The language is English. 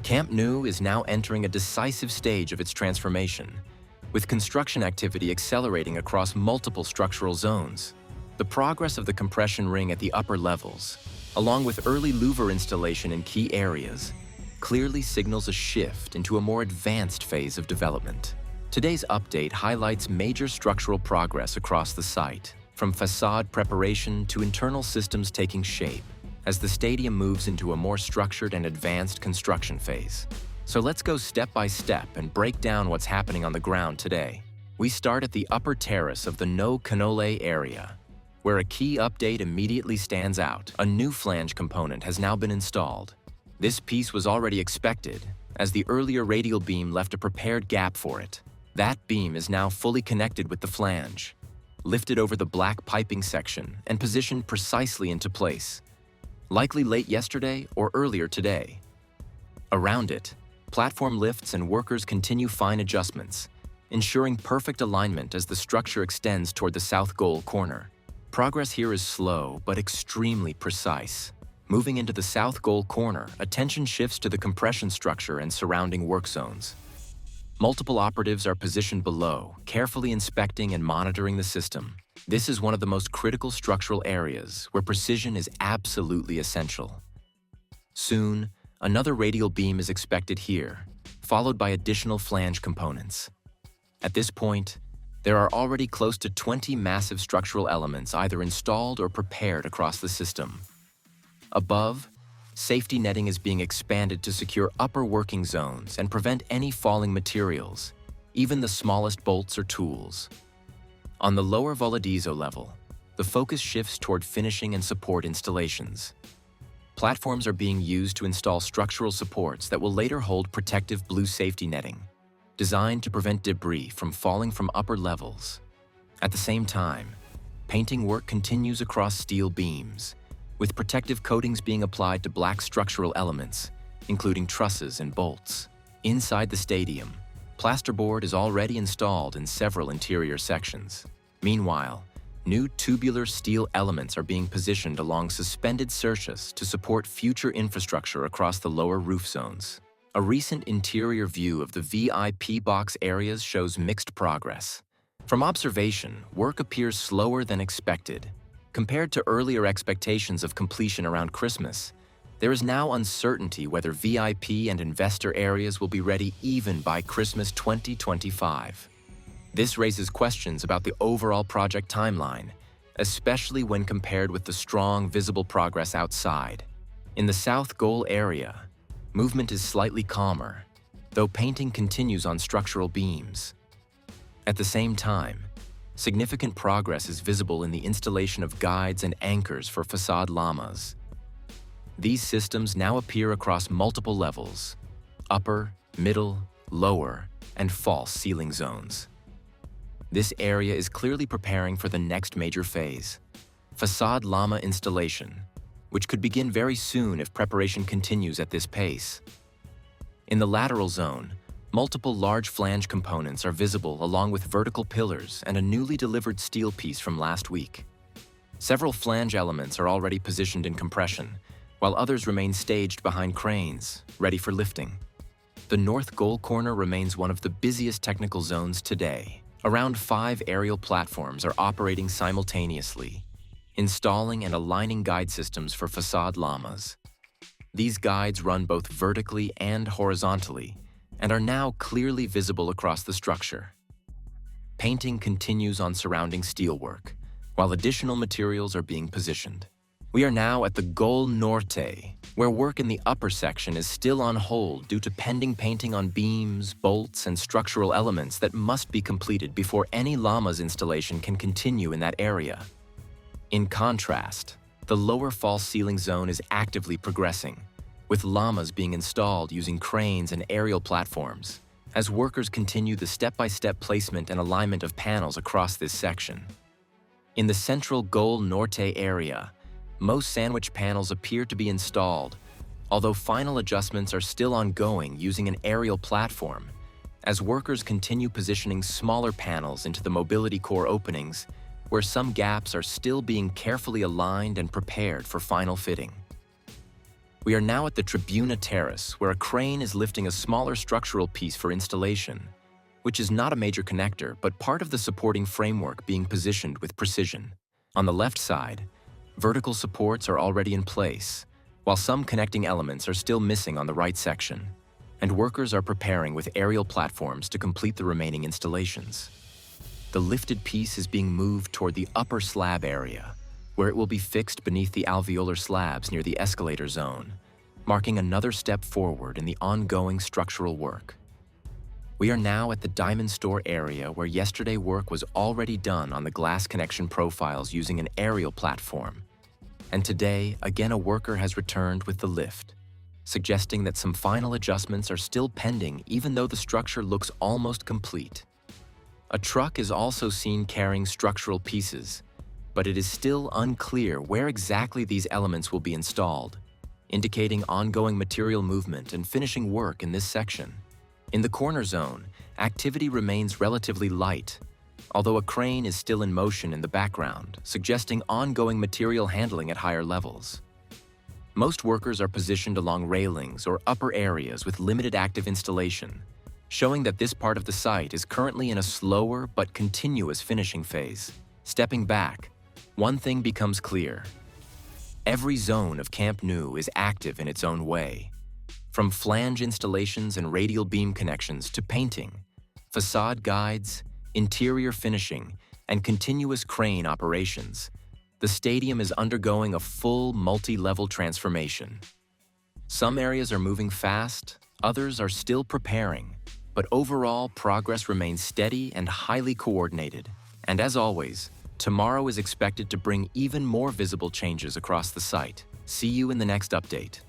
Camp Nou is now entering a decisive stage of its transformation, with construction activity accelerating across multiple structural zones. The progress of the compression ring at the upper levels, along with early louver installation in key areas, clearly signals a shift into a more advanced phase of development. Today's update highlights major structural progress across the site, from facade preparation to internal systems taking shape, as the stadium moves into a more structured and advanced construction phase. So let's go step by step and break down what's happening on the ground today. We start at the upper terrace of the No Canole area, where a key update immediately stands out. A new flange component has now been installed. This piece was already expected, as the earlier radial beam left a prepared gap for it. That beam is now fully connected with the flange, lifted over the black piping section and positioned precisely into place, likely late yesterday or earlier today. Around it, platform lifts and workers continue fine adjustments, ensuring perfect alignment as the structure extends toward the south goal corner. Progress here is slow but extremely precise. Moving into the south goal corner, attention shifts to the compression structure and surrounding work zones. Multiple operatives are positioned below, carefully inspecting and monitoring the system. This is one of the most critical structural areas where precision is absolutely essential. Soon, another radial beam is expected here, followed by additional flange components. At this point, there are already close to 20 massive structural elements either installed or prepared across the system. Above, safety netting is being expanded to secure upper working zones and prevent any falling materials, even the smallest bolts or tools. On the lower Voladizo level, the focus shifts toward finishing and support installations. Platforms are being used to install structural supports that will later hold protective blue safety netting, designed to prevent debris from falling from upper levels. At the same time, painting work continues across steel beams, with protective coatings being applied to black structural elements, including trusses and bolts. Inside the stadium, plasterboard is already installed in several interior sections. Meanwhile, new tubular steel elements are being positioned along suspended surfaces to support future infrastructure across the lower roof zones. A recent interior view of the VIP box areas shows mixed progress. From observation, work appears slower than expected. Compared to earlier expectations of completion around Christmas, there is now uncertainty whether VIP and investor areas will be ready even by Christmas 2025. This raises questions about the overall project timeline, especially when compared with the strong visible progress outside. In the south goal area, movement is slightly calmer, though painting continues on structural beams. At the same time, significant progress is visible in the installation of guides and anchors for Façade Lamas. These systems now appear across multiple levels: upper, middle, lower, and false ceiling zones. This area is clearly preparing for the next major phase, Façade Lama installation, which could begin very soon if preparation continues at this pace. In the lateral zone, multiple large flange components are visible along with vertical pillars and a newly delivered steel piece from last week. Several flange elements are already positioned in compression, while others remain staged behind cranes, ready for lifting. The north goal corner remains one of the busiest technical zones today. Around 5 aerial platforms are operating simultaneously, installing and aligning guide systems for Façade Lamas. These guides run both vertically and horizontally, and are now clearly visible across the structure. Painting continues on surrounding steelwork, while additional materials are being positioned. We are now at the Gol Norte, where work in the upper section is still on hold due to pending painting on beams, bolts, and structural elements that must be completed before any Lamas installation can continue in that area. In contrast, the lower false ceiling zone is actively progressing, with Lamas being installed using cranes and aerial platforms, as workers continue the step-by-step placement and alignment of panels across this section. In the central Gol Norte area, most sandwich panels appear to be installed, although final adjustments are still ongoing using an aerial platform, as workers continue positioning smaller panels into the mobility core openings, where some gaps are still being carefully aligned and prepared for final fitting. We are now at the Tribuna Terrace, where a crane is lifting a smaller structural piece for installation, which is not a major connector, but part of the supporting framework being positioned with precision. On the left side, vertical supports are already in place, while some connecting elements are still missing on the right section, and workers are preparing with aerial platforms to complete the remaining installations. The lifted piece is being moved toward the upper slab area, where it will be fixed beneath the alveolar slabs near the escalator zone, marking another step forward in the ongoing structural work. We are now at the diamond store area where yesterday work was already done on the glass connection profiles using an aerial platform. And today, again, a worker has returned with the lift, suggesting that some final adjustments are still pending even though the structure looks almost complete. A truck is also seen carrying structural pieces, but it is still unclear where exactly these elements will be installed, indicating ongoing material movement and finishing work in this section. In the corner zone, activity remains relatively light, although a crane is still in motion in the background, suggesting ongoing material handling at higher levels. Most workers are positioned along railings or upper areas with limited active installation, showing that this part of the site is currently in a slower but continuous finishing phase. Stepping back, one thing becomes clear. Every zone of Camp Nou is active in its own way. From flange installations and radial beam connections to painting, facade guides, interior finishing, and continuous crane operations, the stadium is undergoing a full multi-level transformation. Some areas are moving fast, others are still preparing, but overall progress remains steady and highly coordinated. And as always, tomorrow is expected to bring even more visible changes across the site. See you in the next update.